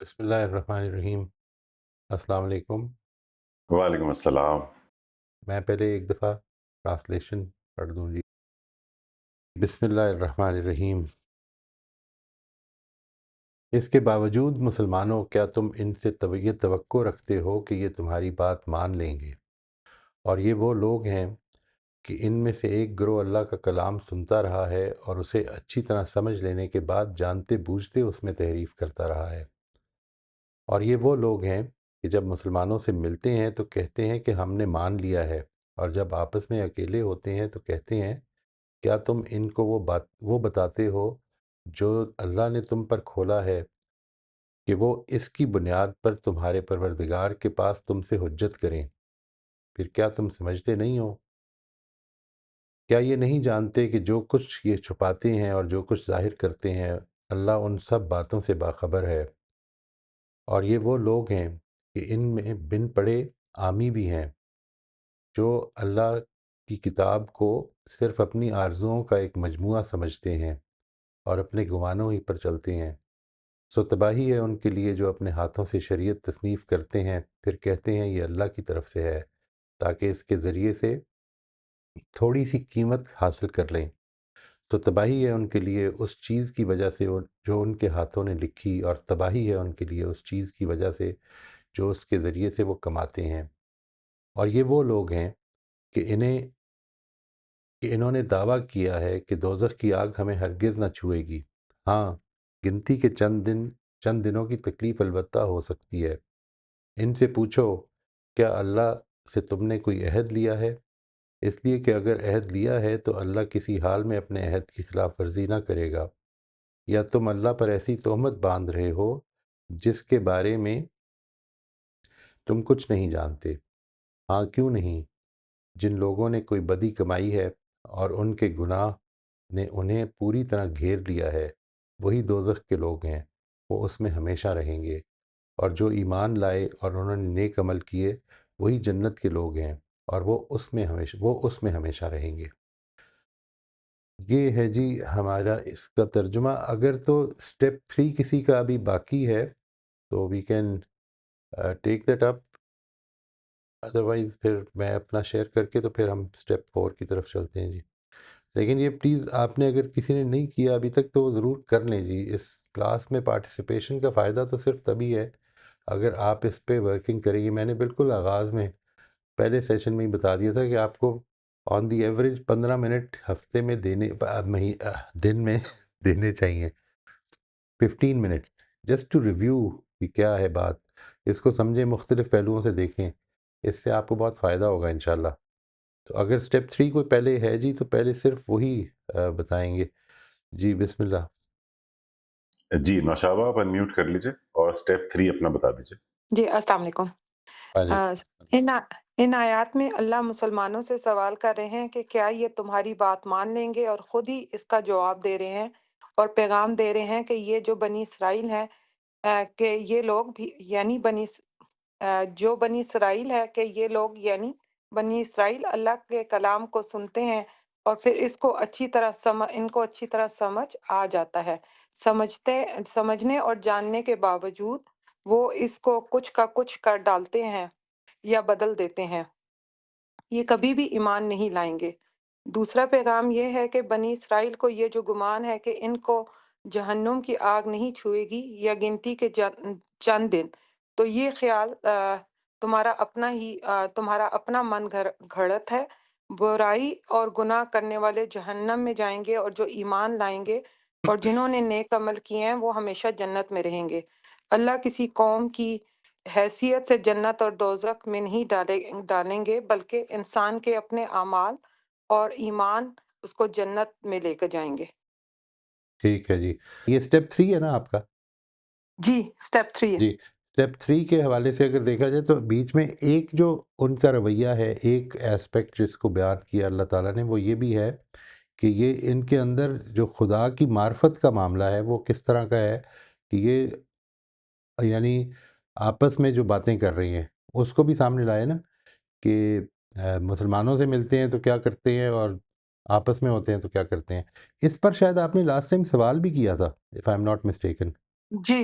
بسم اللہ الرحمن الرحیم۔ السلام علیکم۔ وعلیکم السلام۔ میں پہلے ایک دفعہ ٹرانسلیشن پڑھ دوں جی۔ بسم اللہ الرحمن الرحیم۔ اس کے باوجود مسلمانوں، کیا تم ان سے یہ توقع رکھتے ہو کہ یہ تمہاری بات مان لیں گے؟ اور یہ وہ لوگ ہیں کہ ان میں سے ایک گروہ اللہ کا کلام سنتا رہا ہے اور اسے اچھی طرح سمجھ لینے کے بعد جانتے بوجھتے اس میں تحریف کرتا رہا ہے۔ اور یہ وہ لوگ ہیں کہ جب مسلمانوں سے ملتے ہیں تو کہتے ہیں کہ ہم نے مان لیا ہے، اور جب آپس میں اکیلے ہوتے ہیں تو کہتے ہیں کیا تم ان کو وہ بتاتے ہو جو اللہ نے تم پر کھولا ہے کہ وہ اس کی بنیاد پر تمہارے پروردگار کے پاس تم سے حجت کریں؟ پھر کیا تم سمجھتے نہیں ہو؟ کیا یہ نہیں جانتے کہ جو کچھ یہ چھپاتے ہیں اور جو کچھ ظاہر کرتے ہیں اللہ ان سب باتوں سے باخبر ہے؟ اور یہ وہ لوگ ہیں کہ ان میں بن پڑے عامی بھی ہیں جو اللہ کی کتاب کو صرف اپنی آرزوؤں کا ایک مجموعہ سمجھتے ہیں اور اپنے گمانوں ہی پر چلتے ہیں۔ سو تباہی ہے ان کے لیے جو اپنے ہاتھوں سے شریعت تصنیف کرتے ہیں پھر کہتے ہیں یہ اللہ کی طرف سے ہے تاکہ اس کے ذریعے سے تھوڑی سی قیمت حاصل کر لیں۔ تو تباہی ہے ان کے لیے اس چیز کی وجہ سے جو ان کے ہاتھوں نے لکھی، اور تباہی ہے ان کے لیے اس چیز کی وجہ سے جو اس کے ذریعے سے وہ کماتے ہیں۔ اور یہ وہ لوگ ہیں کہ انہوں نے دعویٰ کیا ہے کہ دوزخ کی آگ ہمیں ہرگز نہ چھوئے گی، ہاں گنتی کے چند دنوں کی تکلیف البتہ ہو سکتی ہے۔ ان سے پوچھو کیا اللہ سے تم نے کوئی عہد لیا ہے؟ اس لیے کہ اگر عہد لیا ہے تو اللہ کسی حال میں اپنے عہد کی خلاف ورزی نہ کرے گا، یا تم اللہ پر ایسی تہمت باندھ رہے ہو جس کے بارے میں تم کچھ نہیں جانتے؟ ہاں کیوں نہیں، جن لوگوں نے کوئی بدی کمائی ہے اور ان کے گناہ نے انہیں پوری طرح گھیر لیا ہے، وہی دوزخ کے لوگ ہیں، وہ اس میں ہمیشہ رہیں گے۔ اور جو ایمان لائے اور انہوں نے نیک عمل کیے وہی جنت کے لوگ ہیں، اور وہ اس میں ہمیشہ رہیں گے۔ یہ ہے جی ہمارا اس کا ترجمہ۔ اگر تو سٹیپ 3 کسی کا ابھی باقی ہے تو we can take that up, otherwise پھر میں اپنا شیئر کر کے تو پھر ہم سٹیپ 4 کی طرف چلتے ہیں جی۔ لیکن یہ پلیز آپ نے اگر کسی نے نہیں کیا ابھی تک تو وہ ضرور کر لیں جی۔ اس کلاس میں پارٹیسپیشن کا فائدہ تو صرف تبھی ہے اگر آپ اس پہ ورکنگ کریں گے۔ میں نے بالکل آغاز میں پہلے سیشن میں ہی بتا دیا تھا کہ آپ کو آن دی ایوریج 15 منٹ ہفتے میں دن میں دینے چاہیے، 15 منٹ، جسٹ ٹو ریویو کہ کیا ہے بات، اس کو سمجھیں، مختلف پہلوؤں سے دیکھیں، اس سے آپ کو بہت فائدہ ہوگا انشاءاللہ۔ تو اگر سٹیپ 3 کوئی پہلے ہے جی تو پہلے صرف وہی بتائیں گے جی۔ بسم اللہ۔ جی نوشابہ آپ انمیوٹ کر لیجئے اور سٹیپ 3 اپنا بتا دیجئے۔ جی السلام علیکم۔ آ، علیکم۔ ان آیات میں اللہ مسلمانوں سے سوال کر رہے ہیں کہ کیا یہ تمہاری بات مان لیں گے، اور خود ہی اس کا جواب دے رہے ہیں اور پیغام دے رہے ہیں کہ یہ جو بنی اسرائیل ہے، کہ یہ لوگ بھی یعنی جو بنی اسرائیل ہے کہ یہ لوگ یعنی بنی اسرائیل اللہ کے کلام کو سنتے ہیں اور پھر اس کو ان کو اچھی طرح سمجھ آ جاتا ہے، سمجھنے اور جاننے کے باوجود وہ اس کو کچھ کا کچھ کر ڈالتے ہیں یا بدل دیتے ہیں، یہ کبھی بھی ایمان نہیں لائیں گے۔ دوسرا پیغام یہ ہے کہ بنی اسرائیل کو یہ جو گمان ہے کہ ان کو جہنم کی آگ نہیں چھوئے گی یا گنتی کے چند دن، تو یہ خیال تمہارا اپنا من گھڑت ہے۔ برائی اور گناہ کرنے والے جہنم میں جائیں گے، اور جو ایمان لائیں گے اور جنہوں نے نیک عمل کیے ہیں وہ ہمیشہ جنت میں رہیں گے۔ اللہ کسی قوم کی حیثیت سے جنت اور دوزخ میں نہیں ڈالیں گے، بلکہ انسان کے اپنے اعمال اور ایمان اس کو جنت میں لے کر جائیں گے۔ ٹھیک ہے جی، یہ سٹیپ 3 ہے نا آپ کا؟ جی سٹیپ 3 ہے۔ جی، سٹیپ 3 کے حوالے سے اگر دیکھا جائے تو بیچ میں ایک جو ان کا رویہ ہے، ایک ایسپیکٹ جس کو بیان کیا اللہ تعالیٰ نے، وہ یہ بھی ہے کہ یہ ان کے اندر جو خدا کی معرفت کا معاملہ ہے وہ کس طرح کا ہے کہ یہ یعنی آپس میں جو باتیں کر رہی ہیں اس کو بھی سامنے لائے نا، کہ مسلمانوں سے ملتے ہیں تو کیا کرتے ہیں اور آپس میں ہوتے ہیں تو کیا کرتے ہیں۔ اس پر شاید آپ نے لاسٹ ٹائم سوال بھی کیا تھا، if I am not mistaken. جی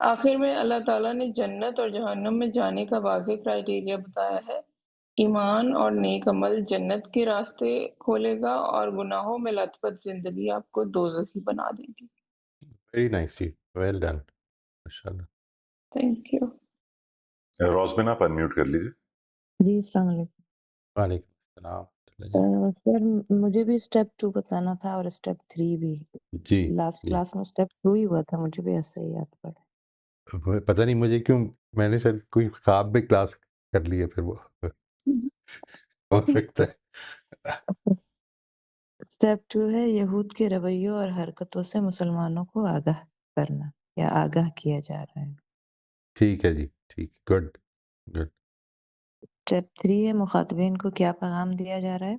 آخر میں اللہ تعالیٰ نے جنت اور جہنم میں جانے کا واضح کرائٹیریا بتایا ہے۔ ایمان اور نیک عمل جنت کے راستے کھولے گا اور گناہوں میں لت پت زندگی آپ کو دوزخی بنا دے گی۔ ویری نائس جی، ویل ڈن، ماشاء اللہ۔ Thank you. روزمن آپ انمیوٹ کر لیجیے۔ جی السلام علیکم۔ وعلیکم السلام۔ سر مجھے بھی اسٹیپ 2 بتانا تھا اور اسٹیپ 3 بھی۔ جی لاسٹ جی، کلاس میں اسٹیپ 2 ہی ہوا تھا، مجھے بھی ایسا ہی یاد پڑا۔ پتہ نہیں مجھے کیوں، میں نے شاید کوئی خواب میں کلاس کر لی ہے، پھر وہ ہو سکتا ہے۔ اسٹیپ 2 ہے یہود کے رویوں اور حرکتوں سے مسلمانوں کو آگاہ کرنا یا آگاہ کیا جا رہا ہے۔ ٹھیک ہے جی، ٹھیک، گڈ گڈ۔ اسٹیپ 3 ہے مخاطبین کو کیا پیغام دیا جا رہا ہے۔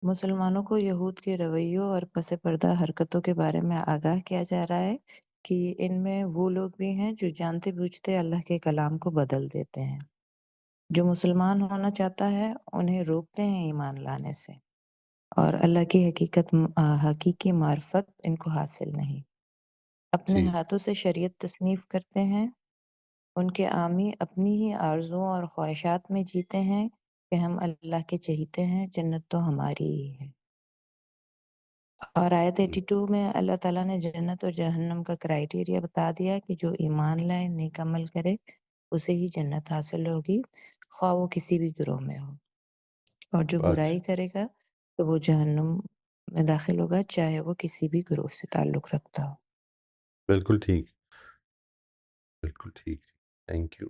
مسلمانوں کو یہود کے رویوں اور پس پردہ حرکتوں کے بارے میں آگاہ کیا جا رہا ہے کہ ان میں وہ لوگ بھی ہیں جو جانتے بوجھتے اللہ کے کلام کو بدل دیتے ہیں۔ جو مسلمان ہونا چاہتا ہے انہیں روکتے ہیں ایمان لانے سے، اور اللہ کی حقیقی معرفت ان کو حاصل نہیں۔ اپنے ٹھیک، ہاتھوں سے شریعت تصنیف کرتے ہیں، ان کے عامی اپنی ہی آرزوؤں اور خواہشات میں جیتے ہیں کہ ہم اللہ کے چہیتے ہیں، جنت تو ہماری ہی ہے۔ اور آیت 82 میں اللہ تعالیٰ نے جنت اور جہنم کا کرائیٹیریا بتا دیا کہ جو ایمان لائے، نیک عمل کرے، اسے ہی جنت حاصل ہوگی، خواہ وہ کسی بھی گروہ میں ہو، اور جو اچھا، برائی کرے گا تو وہ جہنم میں داخل ہوگا، چاہے وہ کسی بھی گروہ سے تعلق رکھتا ہو۔ بالکل ٹھیک، بالکل ٹھیک، تھینک یو۔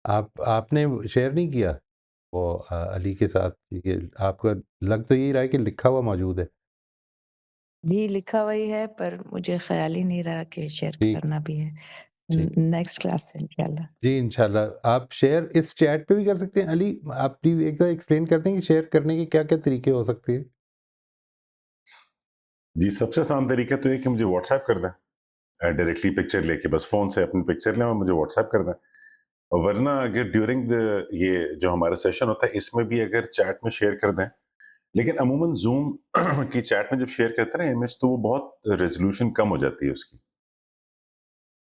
آپ نے شیئر نہیں کیا وہ علی کے ساتھ، یہ آپ کا لگ تو یہی رہا ہے کہ لکھا ہوا موجود ہے۔ جی لکھا وہی ہے، پر مجھے خیال ہی نہیں رہا کہ شیئر ٹھیک کرنا بھی ہے۔ ٹھیک، نیکسٹ کلاس سے انشاءاللہ۔ جی انشاءاللہ آپ شیئر اس چیٹ پہ بھی کر سکتے ہیں۔ علی آپ پلیز ایک بار ایکسپلین کرتے ہیں کہ شیئر کرنے کے کیا کیا طریقے ہو سکتے ہیں؟ جی سب سے آسان طریقہ تو یہ کہ مجھے واٹس ایپ کر دیں، ڈائریکٹلی پکچر لے کے، بس فون سے اپنی پکچر لیں اور مجھے واٹس ایپ کر دیں۔ اور ورنہ اگر ڈیورنگ یہ جو ہمارا سیشن ہوتا ہے اس میں بھی اگر چیٹ میں شیئر کر دیں، لیکن عموماً زوم کی چیٹ میں جب شیئر کرتے ہیں امیج تو وہ بہت ریزولوشن کم ہو جاتی ہے اس کی،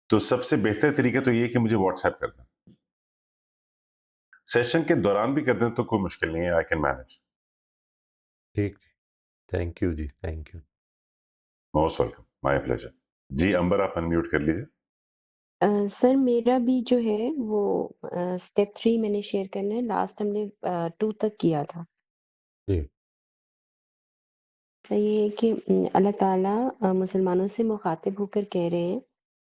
تو سب سے بہتر طریقہ تو یہ کہ مجھے واٹس ایپ کر دیں، سیشن کے دوران بھی کر دیں تو کوئی مشکل نہیں ہے، آئی کین مینج۔ ٹھیک، تھینک یو جی، thank you. Most welcome, my pleasure. جی امبر آپ انمیوٹ کر لیجیے۔ سر میرا بھی جو ہے وہ اسٹیپ 3 میں نے شیئر کرنا ہے، لاسٹ ہم نے 2 تک کیا تھا۔ جی یہ ہے کہ اللہ تعالیٰ مسلمانوں سے مخاطب ہو کر کہہ رہے ہیں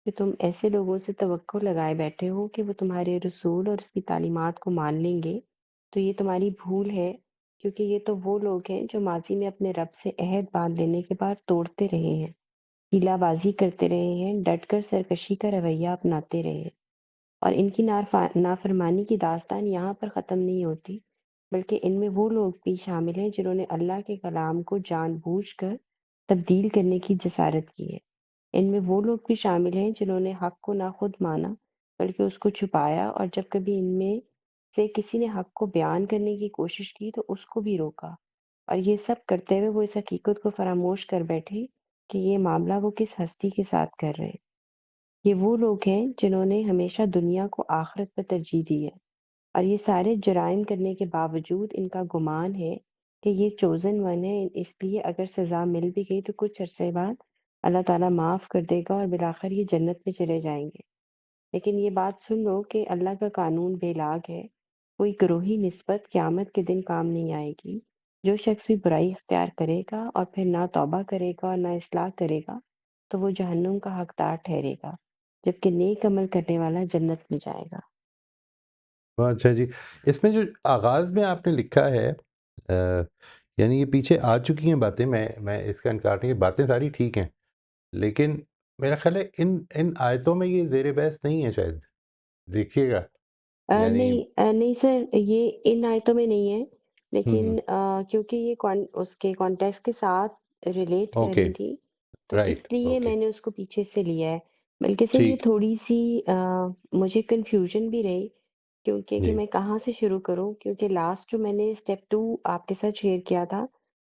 کہ تم ایسے لوگوں سے توقع لگائے بیٹھے ہو کہ وہ تمہارے رسول اور اس کی تعلیمات کو مان لیں گے، تو یہ تمہاری بھول ہے، کیونکہ یہ تو وہ لوگ ہیں جو ماضی میں اپنے رب سے عہد باندھ لینے کے بعد توڑتے رہے ہیں، ہیلا بازی کرتے رہے ہیں، ڈٹ کر سرکشی کا رویہ اپناتے رہے ہیں، اور ان کی نافرمانی کی داستان یہاں پر ختم نہیں ہوتی، بلکہ ان میں وہ لوگ بھی شامل ہیں جنہوں نے اللہ کے کلام کو جان بوجھ کر تبدیل کرنے کی جسارت کی ہے۔ ان میں وہ لوگ بھی شامل ہیں جنہوں نے حق کو نہ خود مانا بلکہ اس کو چھپایا، اور جب کبھی ان میں سے کسی نے حق کو بیان کرنے کی کوشش کی تو اس کو بھی روکا، اور یہ سب کرتے ہوئے وہ اس حقیقت کو فراموش کر بیٹھے کہ یہ معاملہ وہ کس ہستی کے ساتھ کر رہے ہیں۔ یہ وہ لوگ ہیں جنہوں نے ہمیشہ دنیا کو آخرت پر ترجیح دی ہے، اور یہ سارے جرائم کرنے کے باوجود ان کا گمان ہے کہ یہ چوزن ون ہے، اس لیے اگر سزا مل بھی گئی تو کچھ عرصے بعد اللہ تعالیٰ معاف کر دے گا اور بالآخر یہ جنت میں چلے جائیں گے۔ لیکن یہ بات سن لو کہ اللہ کا قانون بے لاگ ہے، کوئی گروہی نسبت قیامت کے دن کام نہیں آئے گی۔ جو شخص بھی برائی اختیار کرے گا اور پھر نہ توبہ کرے گا اور نہ اصلاح کرے گا تو وہ جہنم کا حقدار ٹھہرے گا، جبکہ نیک عمل کرنے والا جنت میں جائے گا۔ بہت اچھا جی۔ اس میں جو آغاز میں آپ نے لکھا ہے، یعنی یہ پیچھے آ چکی ہیں باتیں، میں اس کا انکار نہیں، باتیں ساری ٹھیک ہیں، لیکن میرا خیال ہے ان آیتوں میں یہ زیر بحث نہیں ہے شاید، دیکھیے گا یعنی۔ نہیں سر، یہ ان آیتوں میں نہیں ہے، ہوں، لیکن کیونکہ یہ اس کے کانٹیکس کے ساتھ ریلیٹ کر اوکے، رہی تھی تو اس رائٹ، لیے اوکے، میں نے اس کو پیچھے سے لیا ہے۔ بلکہ سر یہ ٹھیک، تھوڑی سی مجھے کنفیوژن بھی رہی، کیونکہ کہ جی میں کہاں سے شروع کروں، کیونکہ لاسٹ جو میں نے اسٹیپ 2 آپ کے ساتھ شیئر کیا تھا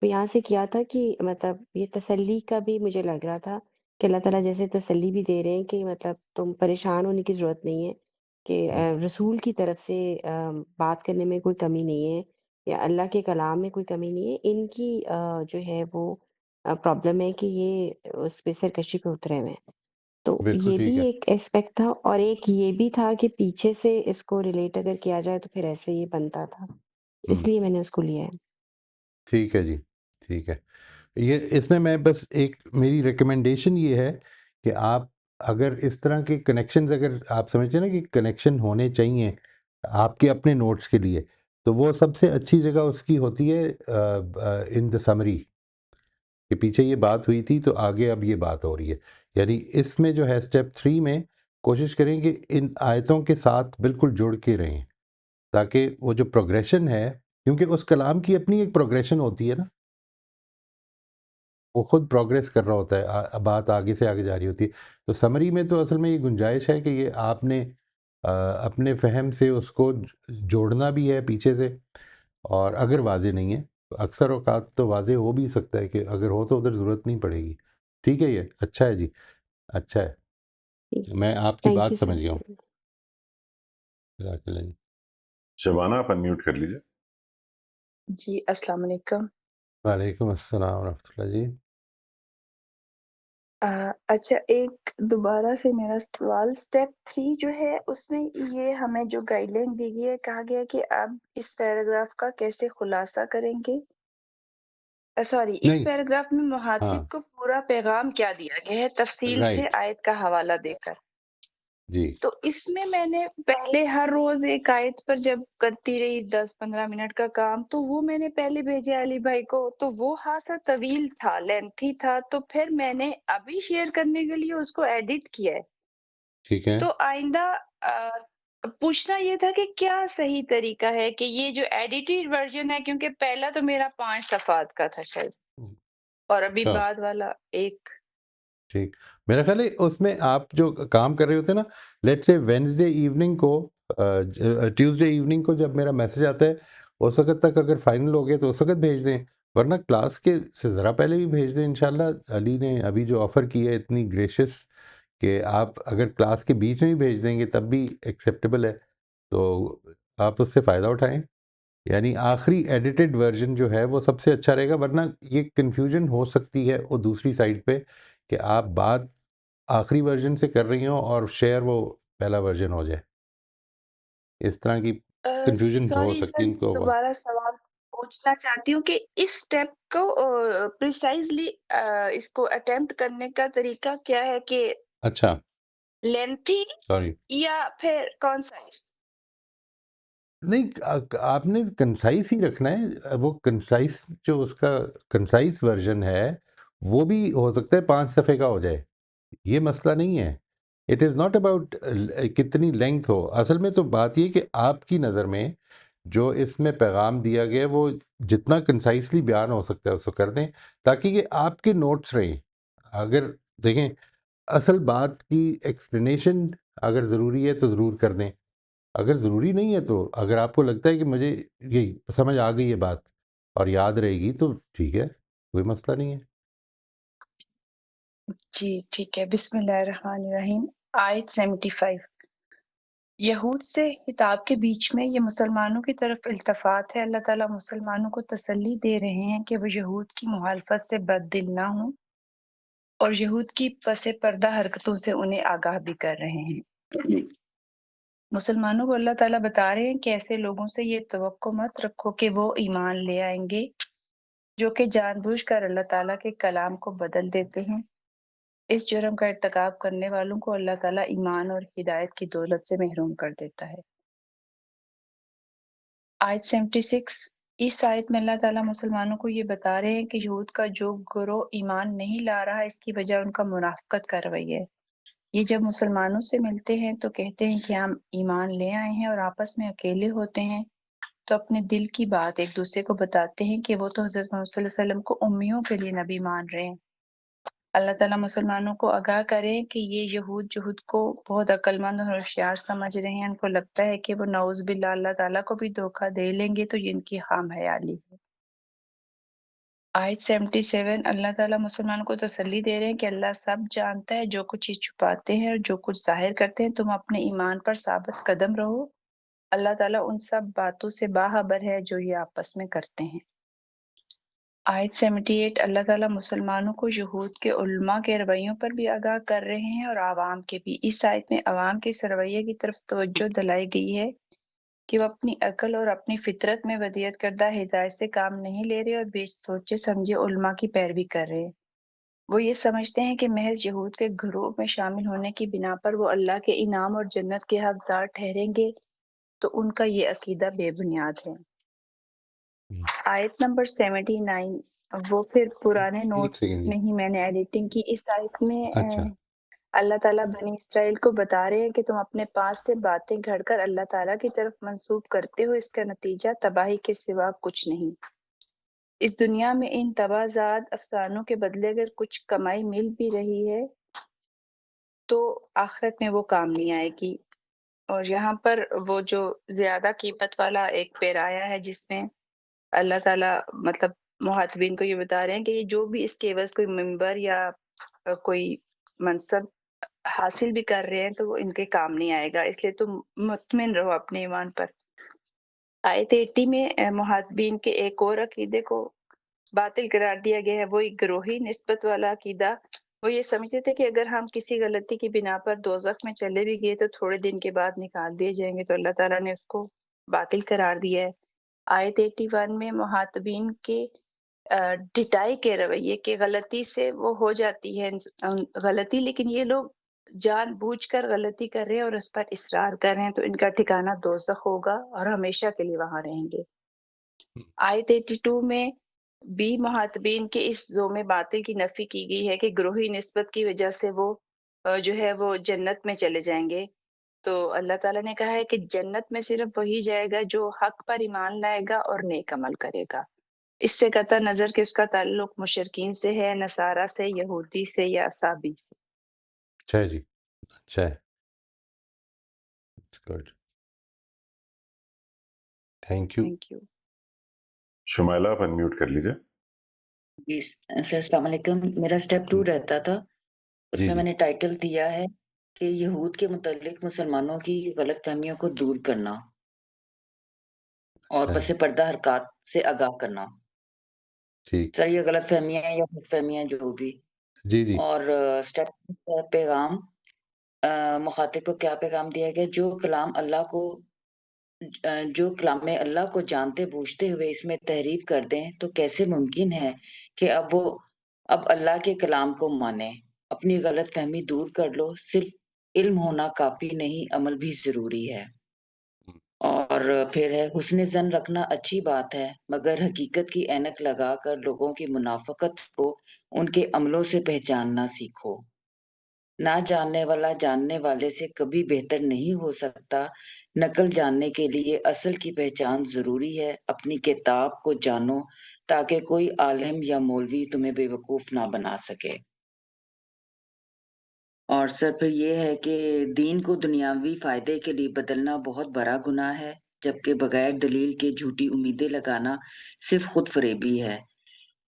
وہ یہاں سے کیا تھا کہ مطلب یہ تسلی کا بھی مجھے لگ رہا تھا کہ اللہ تعالیٰ جیسے تسلی بھی دے رہے ہیں کہ مطلب تم پریشان ہونے کی ضرورت نہیں ہے، کہ رسول کی طرف سے بات کرنے میں کوئی کمی نہیں ہے یا اللہ کے کلام میں کوئی کمی نہیں ہے، ان کی جو ہے وہ پرابلم ہے کہ یہ اس پہ سرکشی پہ اترے ہوئے ہیں۔ تو بالکل یہ بھی ٹھیک ہے۔ ایک اسپیکٹ تھا، اور ایک یہ بھی تھا کہ پیچھے سے اس کو ریلیٹ اگر کیا جائے تو پھر ایسے یہ بنتا تھا، اس ہوں، لیے میں نے اس کو لیا ہے۔ ٹھیک ہے جی، ٹھیک ہے۔ یہ اس میں بس ایک میری ریکمنڈیشن یہ ہے کہ آپ اگر اس طرح کے کنیکشنز اگر آپ سمجھتے ہیں نا کہ کنیکشن ہونے چاہیے آپ کے اپنے نوٹس کے لیے، تو وہ سب سے اچھی جگہ اس کی ہوتی ہے ان دا سمری، کہ پیچھے یہ بات ہوئی تھی تو آگے اب یہ بات ہو رہی ہے۔ یعنی اس میں جو ہے اسٹیپ 3 میں کوشش کریں کہ ان آیتوں کے ساتھ بالکل جڑ کے رہیں، تاکہ وہ جو پروگریشن ہے، کیونکہ اس کلام کی اپنی ایک پروگریشن ہوتی ہے نا، وہ خود پروگریس کر رہا ہوتا ہے، بات آگے سے آگے جا رہی ہوتی ہے۔ تو سمری میں تو اصل میں یہ گنجائش ہے کہ یہ آپ نے اپنے فہم سے اس کو جوڑنا بھی ہے پیچھے سے، اور اگر واضح نہیں ہے تو اکثر اوقات تو واضح ہو بھی سکتا ہے، کہ اگر ہو تو ادھر ضرورت نہیں پڑے گی۔ ٹھیک ہے، یہ اچھا ہے جی، اچھا ہے، میں آپ کی تھینک بات یو سمجھ گیا ہوں۔ سر۔ جزاک اللہ جی۔ شبانہ آپ انمیوٹ کر لیجیے۔ جی السلام علیکم۔ وعلیکم السلام ورحمۃ اللہ جی۔ اچھا، ایک دوبارہ سے میرا سوال، اسٹیپ 3 جو ہے اس میں یہ ہمیں جو گائیڈ لائن دی گئی ہے، کہا گیا کہ آپ اس پیراگراف کا کیسے خلاصہ کریں گے؟ سوری، اس نہیں، پیراگراف میں ہاں، مخاطب کو پورا پیغام کیا دیا گیا ہے تفصیل سے رائٹ، آیت کا حوالہ دے کر؟ جی تو اس میں نے پہلے ہر روز ایک آیت پر جب کرتی رہی 10-15 منٹ کا کام، تو وہ میں نے پہلے بھیجے علی بھائی کو، تو وہ خاصا طویل تھا، لینتھی تھا، تو پھر میں نے ابھی شیئر کرنے کے لیے اس کو ایڈٹ کیا ہے۔ ٹھیک ہے، تو آئندہ پوچھنا یہ تھا کہ کیا صحیح طریقہ ہے کہ یہ جو ایڈیٹڈ ورژن ہے، کیونکہ پہلا تو میرا 5 صفحات کا تھا شاید، اور ابھی اچھا، بعد والا ایک۔ ٹھیک۔ میرا خیال ہے اس میں آپ جو کام کر رہے ہوتے ہیں نا، لیٹ سے وینسڈے ایوننگ کو، ٹیوزڈے ایوننگ کو جب میرا میسج آتا ہے، اس وقت تک اگر فائنل ہو گیا تو اس وقت بھیج دیں، ورنہ کلاس کے سے ذرا پہلے بھی بھیج دیں انشاءاللہ۔ علی نے ابھی جو آفر کی ہے اتنی گریشس، کہ آپ اگر کلاس کے بیچ میں بھی بھیج دیں گے تب بھی ایکسیپٹیبل ہے، تو آپ اس سے فائدہ اٹھائیں۔ یعنی آخری ایڈیٹڈ ورژن جو ہے وہ سب سے اچھا رہے گا، ورنہ یہ کنفیوژن ہو سکتی ہے وہ دوسری سائڈ پہ، کہ آپ بات آخری ورژن سے کر رہی ہوں اور شیئر وہ پہلا ورژن ہو جائے، اس طرح کی کنفیوژن ہو سوری سکتی سر، ہے ان کو۔ دوبارہ سوال پوچھنا چاہتی ہوں کہ اس اسٹیپ کو پریسائزلی اس کو اٹیمپٹ کرنے کا طریقہ کیا ہے، کہ اچھا، لینتھی سوری، یا پھر کون سا ہے؟ نہیں، آپ نے کنسائز ہی رکھنا ہے، وہ کنسائز جو اس کا کنسائز ورژن ہے وہ بھی ہو سکتا ہے 5 صفحے کا ہو جائے، یہ مسئلہ نہیں ہے۔ اٹ از ناٹ اباؤٹ کتنی لینگتھ ہو، اصل میں تو بات یہ کہ آپ کی نظر میں جو اس میں پیغام دیا گیا ہے وہ جتنا کنسائسلی بیان ہو سکتا ہے اس کو کر دیں، تاکہ یہ آپ کے نوٹس رہیں۔ اگر دیکھیں، اصل بات کی ایکسپلینیشن اگر ضروری ہے تو ضرور کر دیں، اگر ضروری نہیں ہے تو اگر آپ کو لگتا ہے کہ مجھے یہ سمجھ آ گئی یہ بات اور یاد رہے گی تو ٹھیک ہے، کوئی مسئلہ نہیں ہے۔ جی ٹھیک ہے، بسم اللہ الرحمن الرحیم۔ آیت 75، یہود سے خطاب کے بیچ میں یہ مسلمانوں کی طرف التفات ہے۔ اللہ تعالیٰ مسلمانوں کو تسلی دے رہے ہیں کہ وہ یہود کی مخالفت سے بد دل نہ ہوں، اور یہود کی پس پردہ حرکتوں سے انہیں آگاہ بھی کر رہے ہیں۔ مسلمانوں کو اللہ تعالیٰ بتا رہے ہیں کہ ایسے لوگوں سے یہ توقع مت رکھو کہ وہ ایمان لے آئیں گے جو کہ جان بوجھ کر اللہ تعالیٰ کے کلام کو بدل دیتے ہیں۔ اس جرم کا ارتکاب کرنے والوں کو اللہ تعالیٰ ایمان اور ہدایت کی دولت سے محروم کر دیتا ہے۔ آیت 76، اس آیت میں اللہ تعالیٰ مسلمانوں کو یہ بتا رہے ہیں کہ یہود کا جو گروہ ایمان نہیں لا رہا، اس کی وجہ ان کا منافقت کا رویہ ہے۔ یہ جب مسلمانوں سے ملتے ہیں تو کہتے ہیں کہ ہم ایمان لے آئے ہیں، اور آپس میں اکیلے ہوتے ہیں تو اپنے دل کی بات ایک دوسرے کو بتاتے ہیں کہ وہ تو حضرت محمد صلی اللہ علیہ وسلم کو امیوں کے لیے نبی مان رہے ہیں۔ اللہ تعالیٰ مسلمانوں کو آگاہ کریں کہ یہ یہود کو بہت عقل مند اور ہوشیار سمجھ رہے ہیں۔ ان کو لگتا ہے کہ وہ نعوذ باللہ اللہ تعالیٰ کو بھی دھوکہ دے لیں گے، تو یہ ان کی خام خیالی ہے۔ آیت 77 اللہ تعالیٰ مسلمانوں کو تسلی دے رہے ہیں کہ اللہ سب جانتا ہے، جو کچھ یہ چھپاتے ہیں اور جو کچھ ظاہر کرتے ہیں، تم اپنے ایمان پر ثابت قدم رہو۔ اللہ تعالیٰ ان سب باتوں سے باخبر ہے جو یہ آپس میں کرتے ہیں۔ آیت 78 اللہ تعالیٰ مسلمانوں کو یہود کے علماء کے رویوں پر بھی آگاہ کر رہے ہیں اور عوام کے بھی۔ اس آیت میں عوام کے اس رویے کی طرف توجہ دلائی گئی ہے کہ وہ اپنی عقل اور اپنی فطرت میں ودیعت کردہ ہدایت سے کام نہیں لے رہے اور بے سوچے سمجھے علماء کی پیروی کر رہے ہیں۔ وہ یہ سمجھتے ہیں کہ محض یہود کے گروہ میں شامل ہونے کی بنا پر وہ اللہ کے انعام اور جنت کے حقدار ٹھہریں گے، تو ان کا یہ عقیدہ بے بنیاد ہے۔ آیت نمبر 79 وہ پھر پرانے ایک نوٹس سیکنڈ جی. میں ہی میں نے ایڈیٹنگ کی۔ اس آیت میں اچھا اللہ تعالیٰ بنی اسرائیل کو بتا رہے ہیں کہ تم اپنے پاس سے باتیں گھڑ کر اللہ تعالیٰ کی طرف منسوب کرتے ہو، اس کا نتیجہ تباہی کے سوا کچھ نہیں۔ اس دنیا میں ان تباہ زاد افسانوں کے بدلے اگر کچھ کمائی مل بھی رہی ہے تو آخرت میں وہ کام نہیں آئے گی۔ اور یہاں پر وہ جو زیادہ قیمت والا ایک پیرایا ہے جس میں اللہ تعالیٰ مطلب مخاطبین کو یہ بتا رہے ہیں کہ یہ جو بھی اس کے عوض کوئی منبر یا کوئی منصب حاصل بھی کر رہے ہیں تو وہ ان کے کام نہیں آئے گا، اس لیے تم مطمئن رہو اپنے ایمان پر۔ آیت 80 میں مخاطبین کے ایک اور عقیدے کو باطل قرار دیا گیا ہے، وہ ایک گروہی نسبت والا عقیدہ۔ وہ یہ سمجھتے تھے کہ اگر ہم کسی غلطی کی بنا پر دوزخ میں چلے بھی گئے تو تھوڑے دن کے بعد نکال دیے جائیں گے، تو اللہ تعالیٰ نے اس کو باطل قرار دیا ہے۔ آیت 81 میں مخاطبین کے ڈٹائی کے رویے کے غلطی سے وہ ہو جاتی ہے غلطی، لیکن یہ لوگ جان بوجھ کر غلطی کر رہے ہیں اور اس پر اصرار کر رہے ہیں، تو ان کا ٹھکانہ دوزخ ہوگا اور ہمیشہ کے لیے وہاں رہیں گے۔ آیت 82 میں بھی مخاطبین کے اس ذوم باطل کی نفی کی گئی ہے کہ گروہی نسبت کی وجہ سے وہ جو ہے وہ جنت میں چلے جائیں گے۔ تو اللہ تعالیٰ نے کہا ہے کہ جنت میں صرف وہی جائے گا جو حق پر ایمان لائے گا اور نیک عمل کرے گا۔ اس سے قطع نظر کہ اس کا تعلق مشرکین سے ہے، نصارہ سے، یہودی سے یا اصابی سے۔ اچھا ہے جی. اچھا ہے. Good. Thank you. Thank you. Shumaila آپ انمیوٹ کر لیجئے۔ جی سر، السلام علیکم۔ میرا اسٹیپ 2 رہتا تھا، اس جی میں میں جی. نے ٹائٹل دیا ہے کہ یہود کے متعلق مسلمانوں کی غلط فہمیوں کو دور کرنا اور اچھا پس ہے. پردہ حرکات سے آگاہ کرنا۔ ٹھیک. سر یہ غلط فہمیاں ہیں یا غلط فہمیاں جو بھی، جی جی. اور اسٹیپ پیغام مخاطب کو کیا پیغام دیا گیا؟ جو کلام اللہ کو جانتے بوجھتے ہوئے اس میں تحریف کر دیں تو کیسے ممکن ہے کہ اب اللہ کے کلام کو مانیں؟ اپنی غلط فہمی دور کر لو، صرف علم ہونا کافی نہیں، عمل بھی ضروری ہے۔ اور پھر ہے حسن زن رکھنا اچھی بات ہے، مگر حقیقت کی اینک لگا کر لوگوں کی منافقت کو ان کے عملوں سے پہچاننا سیکھو۔ نہ جاننے والا جاننے والے سے کبھی بہتر نہیں ہو سکتا۔ نقل جاننے کے لیے اصل کی پہچان ضروری ہے۔ اپنی کتاب کو جانو تاکہ کوئی عالم یا مولوی تمہیں بے وقوف نہ بنا سکے۔ اور سر پھر یہ ہے کہ دین کو دنیاوی فائدے کے لیے بدلنا بہت بڑا گناہ ہے، جبکہ بغیر دلیل کے جھوٹی امیدیں لگانا صرف خود فریبی ہے۔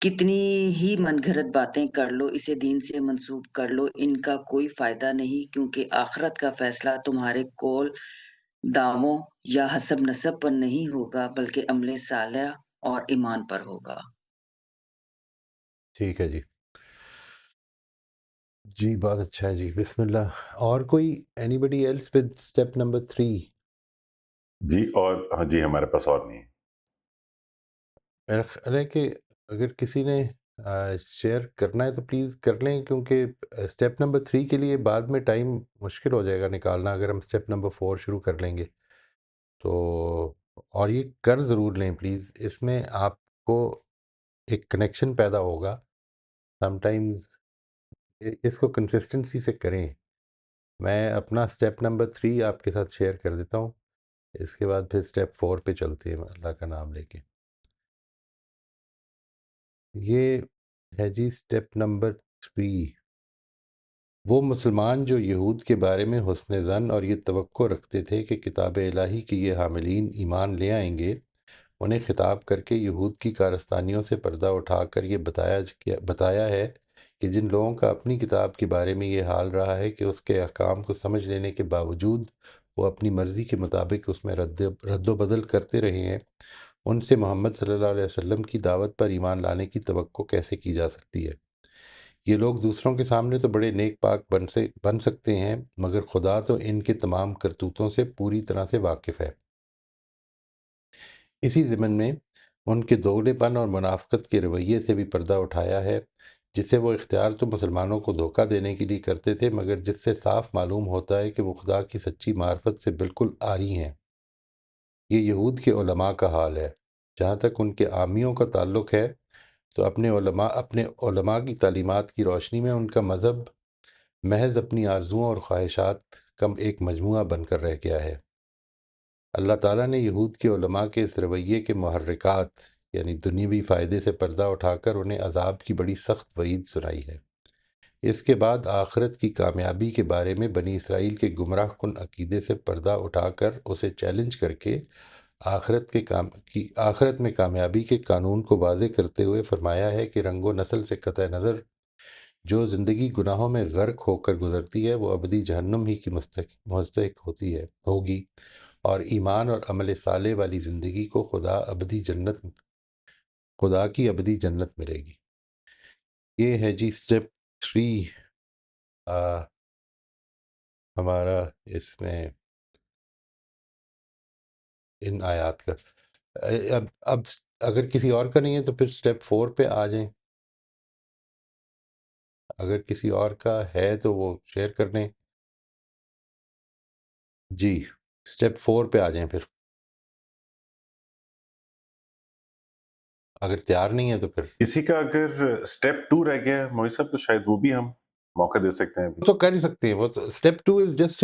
کتنی ہی من گھڑت باتیں کر لو، اسے دین سے منسوب کر لو، ان کا کوئی فائدہ نہیں، کیونکہ آخرت کا فیصلہ تمہارے قول، دعووں یا حسب نسب پر نہیں ہوگا، بلکہ عمل صالح اور ایمان پر ہوگا۔ ٹھیک ہے جی. جی بہت اچھا ہے جی. بسم اللہ. اور کوئی anybody else with step number 3؟ جی اور ہاں جی ہمارے پاس اور نہیں ہے۔ میرا خیال ہے کہ اگر کسی نے شیئر کرنا ہے تو پلیز کر لیں، کیونکہ اسٹیپ نمبر 3 کے لیے بعد میں ٹائم مشکل ہو جائے گا نکالنا اگر ہم اسٹیپ نمبر 4 شروع کر لیں گے تو. اور یہ کر ضرور لیں پلیز، اس میں آپ کو ایک کنیکشن پیدا ہوگا. سم ٹائمز اس کو کنسسٹنسی سے کریں. میں اپنا اسٹیپ نمبر 3 آپ کے ساتھ شیئر کر دیتا ہوں، اس کے بعد پھر اسٹیپ 4 پہ چلتے ہیں اللہ کا نام لے کے. یہ ہے جی اسٹیپ نمبر 3. وہ مسلمان جو یہود کے بارے میں حسن ظن اور یہ توقع رکھتے تھے کہ کتاب الہی کی یہ حاملین ایمان لے آئیں گے، انہیں خطاب کر کے یہود کی کارستانیوں سے پردہ اٹھا کر یہ بتایا ہے کہ جن لوگوں کا اپنی کتاب کے بارے میں یہ حال رہا ہے کہ اس کے احکام کو سمجھ لینے کے باوجود وہ اپنی مرضی کے مطابق اس میں رد و بدل کرتے رہے ہیں، ان سے محمد صلی اللہ علیہ وسلم کی دعوت پر ایمان لانے کی توقع کیسے کی جا سکتی ہے؟ یہ لوگ دوسروں کے سامنے تو بڑے نیک پاک بن سکتے ہیں، مگر خدا تو ان کے تمام کرتوتوں سے پوری طرح سے واقف ہے۔ اسی ضمن میں ان کے دوگلے پن اور منافقت کے رویے سے بھی پردہ اٹھایا ہے، جسے وہ اختیار تو مسلمانوں کو دھوکہ دینے کے لیے کرتے تھے، مگر جس سے صاف معلوم ہوتا ہے کہ وہ خدا کی سچی معرفت سے بالکل عاری ہیں۔ یہ یہود کے علماء کا حال ہے۔ جہاں تک ان کے عامیوں کا تعلق ہے تو اپنے علماء کی تعلیمات کی روشنی میں ان کا مذہب محض اپنی آرزوؤں اور خواہشات کا ایک مجموعہ بن کر رہ گیا ہے۔ اللہ تعالیٰ نے یہود کے علماء کے اس رویے کے محرکات یعنی دنیوی فائدے سے پردہ اٹھا کر انہیں عذاب کی بڑی سخت وعید سنائی ہے۔ اس کے بعد آخرت کی کامیابی کے بارے میں بنی اسرائیل کے گمراہ کن عقیدے سے پردہ اٹھا کر اسے چیلنج کر کے آخرت میں کامیابی کے قانون کو واضح کرتے ہوئے فرمایا ہے کہ رنگ و نسل سے قطع نظر جو زندگی گناہوں میں غرق ہو کر گزرتی ہے وہ ابدی جہنم ہی کی مستحق ہوگی، اور ایمان اور عمل صالح والی زندگی کو خدا کی ابدی جنت ملے گی۔ یہ ہے جی سٹیپ 3 ہمارا اس میں ان آیات کا۔ اب اگر کسی اور کا نہیں ہے تو پھر سٹیپ 4 پہ آ جائیں، اگر کسی اور کا ہے تو وہ شیئر کر دیں۔ جی سٹیپ 4 پہ آ جائیں پھر، اگر تیار نہیں ہے تو پھر کسی کا اگر سٹیپ 2 رہ گیا ہے موئی صاحب تو شاید وہ بھی ہم موقع دے سکتے ہیں وہ تو کر ہی سکتے ہیں۔ وہ تو سٹیپ 2 از جسٹ،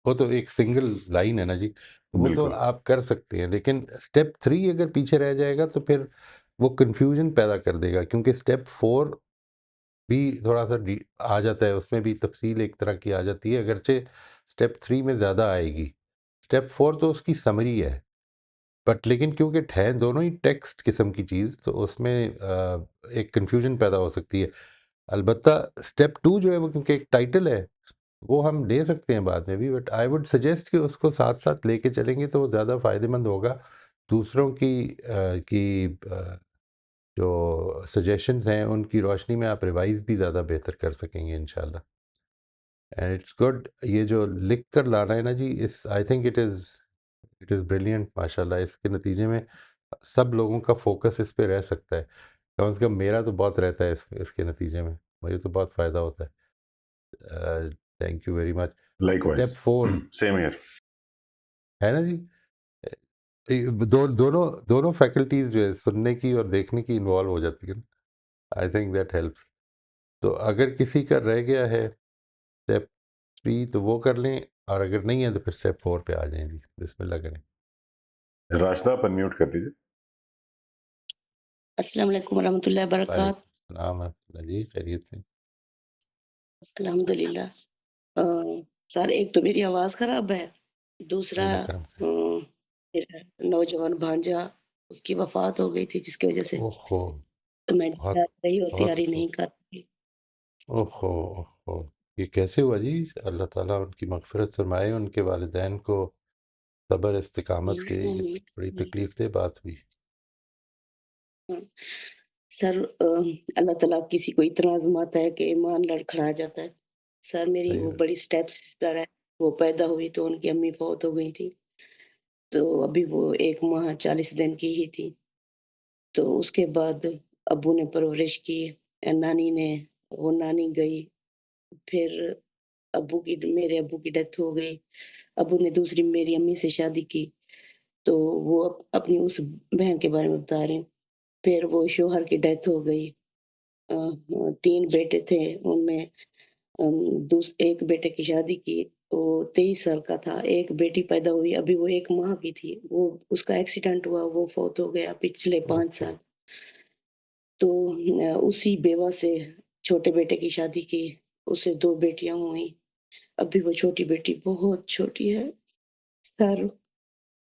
وہ تو ایک سنگل لائن ہے نا جی، وہ تو بالکل آپ کر سکتے ہیں، لیکن سٹیپ 3 اگر پیچھے رہ جائے گا تو پھر وہ کنفیوژن پیدا کر دے گا، کیونکہ سٹیپ 4 بھی تھوڑا سا آ جاتا ہے، اس میں بھی تفصیل ایک طرح کی آ جاتی ہے، اگرچہ سٹیپ 3 میں زیادہ آئے گی۔ سٹیپ 4 تو اس کی سمری ہے، بٹ لیکن کیونکہ ہے دونوں ہی ٹیکسٹ قسم کی چیز تو اس میں ایک کنفیوژن پیدا ہو سکتی ہے۔ البتہ سٹیپ 2 جو ہے وہ کیونکہ ایک ٹائٹل ہے وہ ہم لے سکتے ہیں بعد میں بھی، بٹ آئی وڈ سجیسٹ کہ اس کو ساتھ ساتھ لے کے چلیں گے تو وہ زیادہ فائدہ مند ہوگا۔ دوسروں کی جو سجیشنز ہیں ان کی روشنی میں آپ ریوائز بھی زیادہ بہتر کر سکیں گے انشاءاللہ۔ اینڈ اٹس گڈ، یہ جو لکھ کر لانا ہے نا جی، I think it is brilliant ماشاء اللہ۔ اس کے نتیجے میں سب لوگوں کا فوکس اس پہ رہ سکتا ہے، کم از کم میرا تو بہت رہتا ہے اس کے نتیجے میں، مجھے تو بہت فائدہ ہوتا ہے۔ Thank you very much. Likewise step 4 same year. ہے نا جی، دونوں فیکلٹیز جو ہے سننے کی اور دیکھنے کی انوالو ہو جاتی ہے، آئی تھنک دیٹ ہیلپس۔ تو اگر کسی کا رہ گیا ہے اسٹیپ 3 تو وہ کر لیں، اور اگر نہیں ہے تو پھر اسٹیپ 4 پہ آ جائیں جی، بسم اللہ کریں۔ راشدہ آپ انمیوٹ کر لیجیے۔ السلام علیکم ورحمۃ اللہ وعلیکم وبرکاتہ۔ السلام ورحمۃ اللہ جی، خیریت سے؟ الحمد للہ۔ سر ایک تو میری آواز خراب ہے، دوسرا اللہ کرم کرے۔ میرا نوجوان بھانجا اس کی وفات ہو گئی تھی، جس کی وجہ سے اوہو، میں بہت رہی اور بہت تیاری افسوس۔ نہیں کر رہی۔ اوہو اوہو، یہ کیسے ہوا جی؟ اللہ تعالیٰ ان کی مغفرت فرمائے، ان کے والدین کو صبر استقامت دے، یہ تو بڑی تکلیف دہ بات ہوئی۔ سر اللہ تعالیٰ کسی کو اتنا آزماتا ہے کہ ایمان لڑکھڑا جاتا ہے۔ سر میری صحیح وہ ہے۔ بڑی سٹیپ سسٹر ہے، وہ پیدا ہوئی تو ان کی امی فوت ہو گئی تھی، تو ابھی وہ 1 ماہ 40 دن کی ہی تھی۔ تو اس کے بعد ابو نے پرورش کی، نانی نے، وہ نانی گئی، پھر میرے ابو کی ڈیتھ ہو گئی۔ ابو نے دوسری میری امی سے شادی کی، تو وہ اپنی اس بہن کے بارے میں بتا رہے ہیں۔ پھر وہ شوہر کی ڈیتھ ہو گئی۔ 3 بیٹے تھے، ان میں ایک بیٹے کی شادی کی، وہ 23 سال کا تھا۔ ایک بیٹی پیدا ہوئی، ابھی وہ 1 ماہ کی تھی، وہ اس کا ایکسیڈنٹ ہوا، وہ فوت ہو گیا پچھلے 5 اوہو، سال۔ تو اسی بیوہ سے چھوٹے بیٹے کی شادی کی، اس سے 2 بیٹیاں ہوئیں۔ ابھی وہ چھوٹی بیٹی بہت چھوٹی ہے سر،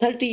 30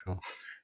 True.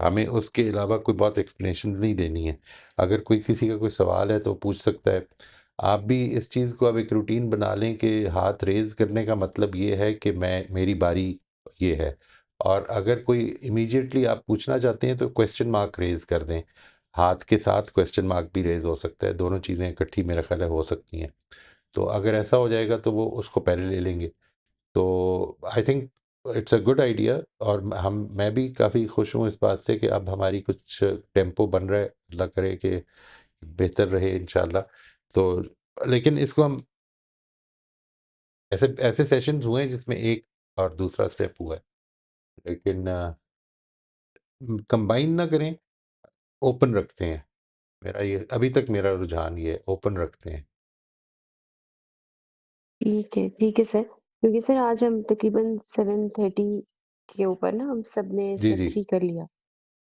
ہمیں اس کے علاوہ کوئی بہت ایکسپلینیشن نہیں دینی ہے. اگر کوئی کسی کا کوئی سوال ہے تو پوچھ سکتا ہے. آپ بھی اس چیز کو اب ایک روٹین بنا لیں کہ ہاتھ ریز کرنے کا مطلب یہ ہے کہ میری باری یہ ہے، اور اگر کوئی امیجیٹلی آپ پوچھنا چاہتے ہیں تو کویسچن مارک ریز کر دیں. ہاتھ کے ساتھ کویسچن مارک بھی ریز ہو سکتا ہے، دونوں چیزیں اکٹھی میرا خیال ہے ہو سکتی ہیں. تو اگر ایسا ہو جائے گا تو وہ اس کو پہلے لے لیں گے. تو I think it's a good idea. اور میں بھی کافی خوش ہوں اس بات سے کہ اب ہماری کچھ ٹیمپو بن رہا ہے، اللہ کرے کہ بہتر رہے انشاءاللہ. تو لیکن اس کو ہم ایسے سیشنز ہوئے ہیں جس میں ایک اور دوسرا اسٹیپ ہوا ہے، لیکن کمبائن نہ کریں، اوپن رکھتے ہیں. میرا یہ ابھی تک میرا رجحان یہ ہے، اوپن رکھتے ہیں. ٹھیک ہے سر، کیونکہ سر آج ہم تقریباً 7:30 کے اوپر نا ہم سب نے جی اسٹیپ جی 3 کر لیا،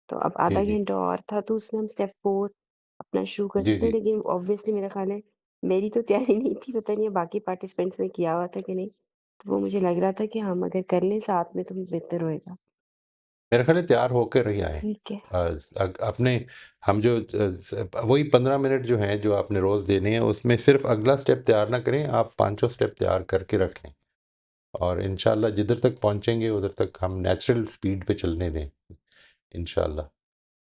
تو اب جی آدھا جی گھنٹہ اور تھا تو اس میں ہم اسٹیپ 4 اپنا شروع کر جی سکتے جی ہیں. لیکن آبویسلی میرا خیال ہے میری تو تیاری نہیں تھی، پتہ نہیں ہے باقی پارٹیسپینٹس نے کیا ہوا تھا کہ نہیں، تو وہ مجھے لگ رہا تھا کہ ہم اگر کر لیں ساتھ میں تو بہتر ہوئے گا. میرا خیال ہے تیار ہو کر ہی آئیں. ٹھیک ہے اپنے ہم جو وہی 15 منٹ جو ہیں جو آپ نے روز دینے ہیں، اس میں صرف اگلا سٹیپ تیار نہ کریں، آپ پانچوں سٹیپ تیار کر کے رکھ لیں، اور انشاءاللہ جدھر تک پہنچیں گے ادھر تک ہم نیچرل سپیڈ پہ چلنے دیں انشاءاللہ.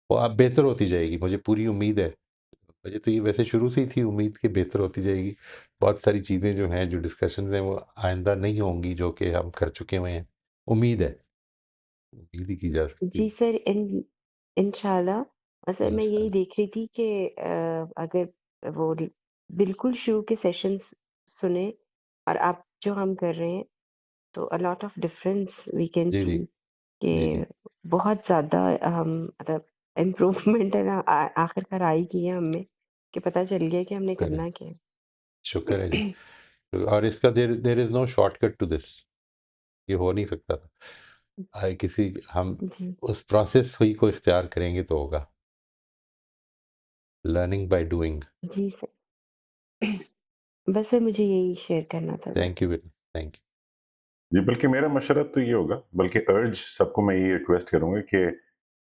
وہ آپ بہتر ہوتی جائے گی، مجھے پوری امید ہے. مجھے تو یہ ویسے شروع سے ہی تھی امید کہ بہتر ہوتی جائے گی. بہت ساری چیزیں جو ہیں، جو ڈسکشنز ہیں، وہ آئندہ نہیں ہوں گی جو کہ ہم کر چکے ہوئے ہیں. امید ہے، امید ہی کی جا سکتی جی ہے سر. انشاءاللہ. اور سر میں یہی انشاءاللہ. دیکھ رہی تھی کہ اگر وہ بالکل شروع کے سیشنز سنیں اور آپ جو ہم کر رہے ہیں تو a lot of difference we can G see جی کہ جی جی بہت زیادہ ہم مطلب امپروومنٹ ہے نا آخر کار آئی کی ہے ہم میں، کہ پتہ چل گیا کہ ہم نے شکر ہے، کرنا کیا شکر ہے جی. ہے. اور اس کا دیر از نو شارٹ کٹ ٹو دس، یہ ہو نہیں سکتا تھا. کسی ہم جی اس پروسیس ہوئی کو اختیار کریں گے تو ہوگا. Learning by doing. جی سر. بس سر مجھے یہی شیئر کرنا تھا بس. تھینک یو بیٹا، تھینک یو. جی بلکہ میرا مشورہ تو یہ ہوگا، بلکہ ارج سب کو میں یہ ریکویسٹ کروں گا کہ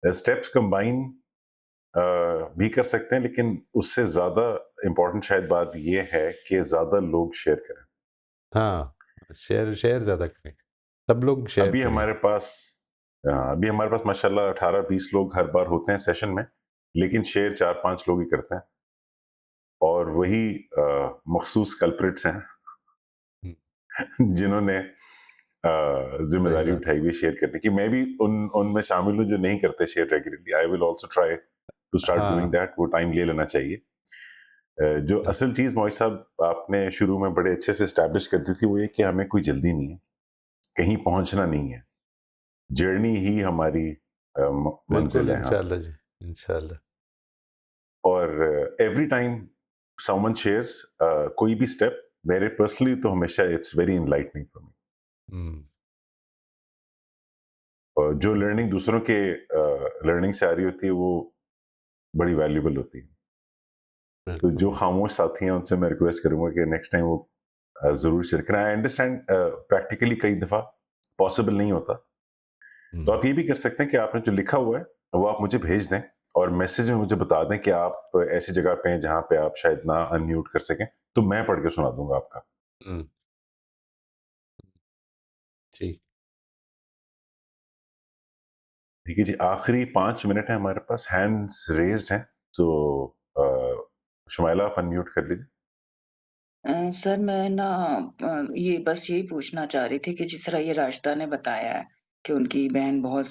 اسٹیپس کمبائن بھی کر سکتے ہیں، لیکن اس سے زیادہ امپورٹنٹ شاید بات یہ ہے کہ زیادہ لوگ شیئر کریں. ہاں، شیئر زیادہ کریں، سب لوگ شیئر ابھی کریں. ہمارے پاس ماشاءاللہ 18-20 لوگ ہر بار ہوتے ہیں سیشن میں، لیکن شیئر 4-5 لوگ ہی کرتے ہیں، اور وہی مخصوص کلپریٹس ہیں جنہوں نے ذمہ صحیح داری بات. اٹھائی ہوئی شیئر کرنے کی. میں بھی ان میں شامل ہوں جو نہیں کرتے share regularly. I will also try to start ہاں ڈوئنگ دیٹ. وہ ٹائم لے لینا چاہیے. جو اصل چیز موئی صاحب آپ نے شروع میں بڑے اچھے سے اسٹیبلش کر دی تھی، وہ یہ کہ ہمیں کوئی جلدی نہیں ہے، کہیں پہنچنا نہیں ہے، جرنی ہی ہماری بالکل منزل ہے. ہاں. انشاءاللہ جی، انشاءاللہ. اور ایوری ٹائم سمون شیئرس کوئی بھی اسٹیپ، میرے پرسنلی تو ہمیشہ it's very enlightening for me. ہم، اور جو لرننگ دوسروں کے لرننگ سے آ رہی ہوتی ہے وہ بڑی ویلیوبل ہوتی ہے. تو بالکل. جو خاموش ساتھی ہیں ان سے میں ریکویسٹ کروں گا کہ نیکسٹ ٹائم وہ ضرور شیئر کریں. آئی انڈرسٹینڈ پریکٹیکلی کئی دفعہ پاسبل نہیں ہوتا، ہم، تو آپ یہ بھی کر سکتے ہیں کہ آپ نے جو لکھا ہوا ہے وہ آپ مجھے بھیج دیں، اور میسج میں مجھے بتا دیں کہ آپ ایسی جگہ پہ ہیں جہاں پہ آپ شاید نہ ان میوٹ کر سکیں، تو میں پڑھ کے سنا دوں گا آپ کا. ہم، ٹھیک. ٹھیک ہے جی. آخری 5 منٹ ہیں ہمارے پاس. ہینڈز ریزڈ ہیں، تو شمائلہ آپ ان میوٹ کر لیجیے. سر میں نا یہ بس یہی پوچھنا چاہ رہی تھی کہ جس طرح یہ راشدہ نے بتایا ہے کہ ان کی بہن بہت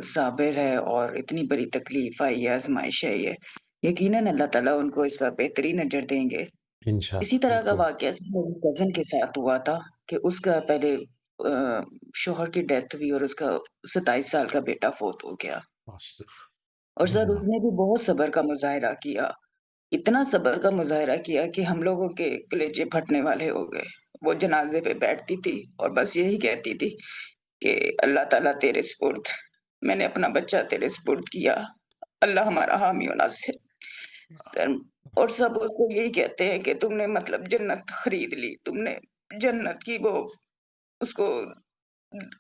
صابر ہے اور اتنی بڑی تکلیف آئی ہے، آزمائش ہے یہ، یقیناً اللہ تعالیٰ ان کو اس کا بہترین اجر دیں گے. اسی انشاءاللہ طرح کا بالکل. واقعہ میری کزن کے ساتھ ہوا تھا کہ اس کا پہلے شوہر کی ڈیتھ ہوئی اور اس کا 27 سال کا بیٹا فوت ہو گیا. اور سر اس نے بھی بہت صبر کا مظاہرہ کیا، اتنا صبر کا مظاہرہ کیا کہ ہم لوگوں کے کلیجے پھٹنے والے ہو گئے. وہ جنازے پہ بیٹھتی تھی اور بس یہی کہتی تھی کہ اللہ تعالیٰ تیرے سپرد، میں نے اپنا بچہ تیرے سپرد کیا، اللہ ہمارا حامی و ناصر. سر اور سب اس کو یہی کہتے ہیں کہ تم نے مطلب جنت خرید لی، تم نے جنت کی وہ اس کو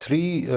3